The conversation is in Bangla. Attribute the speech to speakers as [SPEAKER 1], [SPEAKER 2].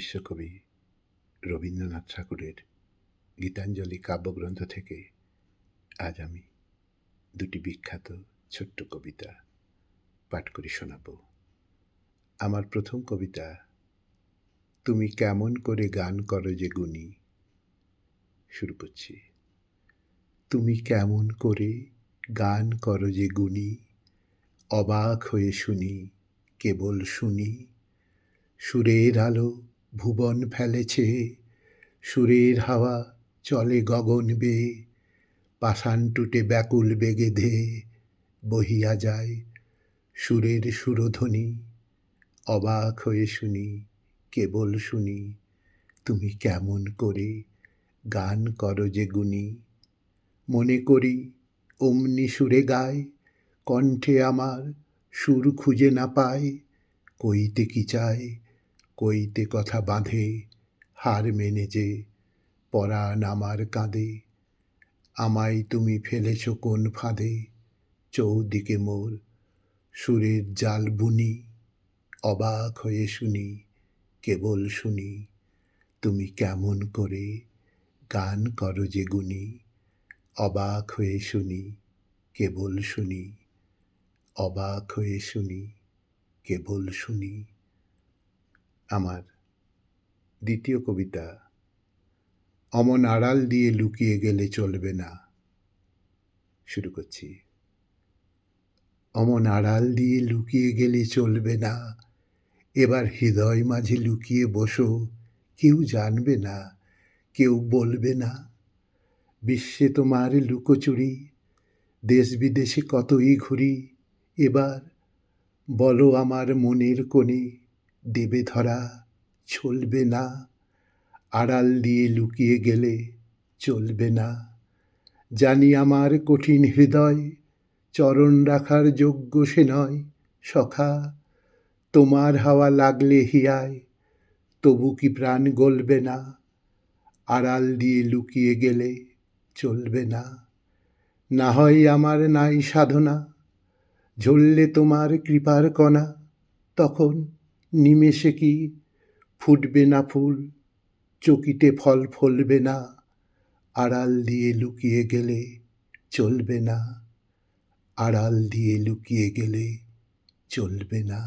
[SPEAKER 1] বিশ্বকবি রবীন্দ্রনাথ ঠাকুরের গীতাঞ্জলি কাব্যগ্রন্থ থেকে আজ আমি দুটি বিখ্যাত ছোট্ট কবিতা পাঠ করে শোনাব। আমার প্রথম কবিতা, তুমি কেমন করে গান করো যে গুণী। শুরু করছি। তুমি কেমন করে গান করো যে গুণী, অবাক হয়ে শুনি, কেবল শুনি। সুরের আলো ভুবন ফেলেছে, সুরের হাওয়া চলে গগন বেয়ে, পাষাণ টুটে ব্যাকুল বেগে ধেয়ে বহিয়া যায় সুরের সুরধ্বনি। অবাক হয়ে শুনি, কেবল শুনি, তুমি কেমন করে গান করো যে গুণী। মনে করি অমনি সুরে গায়, কণ্ঠে আমার সুর খুঁজে না পায়। কইতে কি চায়, কইতে কথা বাঁধে, হার মেনে যে পরাণ আমার কাঁদে। আমায় তুমি ফেলেছ কোন ফাঁদে, চৌদিকে মোর সুরের জাল বুনি। অবাক হয়ে শুনি, কেবল শুনি, তুমি কেমন করে গান করো যে গুণী। অবাক হয়ে শুনি, কেবল শুনি, অবাক হয়ে শুনি, কেবল শুনি। আমার দ্বিতীয় কবিতা, অমন আড়াল দিয়ে লুকিয়ে গেলে চলবে না। শুরু করছি। অমন আড়াল দিয়ে লুকিয়ে গেলে চলবে না, এবার হৃদয় মাঝে লুকিয়ে বসো। কেউ জানবে না, কেউ বলবে না। বিশ্বে তোমার লুকোচুরি, দেশ বিদেশে কতই ঘুরি। এবার বলো আমার মনের কোণে, দেবে ধরা চলবে না। আড়াল দিয়ে লুকিয়ে গেলে চলবে না। জানি আমার কঠিন হৃদয় চরণ রাখার যোগ্য সে নয়। সখা, তোমার হাওয়া লাগলে হিয়ায়, তবু কি প্রাণ গলবে না। আড়াল দিয়ে লুকিয়ে গেলে চলবে না। না হয় আমার নাই সাধনা, ঝরলে তোমার কৃপার কণা, তখন নিমেষে কি ফুটবে না ফুল, চকিতে ফল ফলবে না। আড়াল দিয়ে লুকিয়ে গেলে চলবে না, আড়াল দিয়ে লুকিয়ে গেলে চলবে না।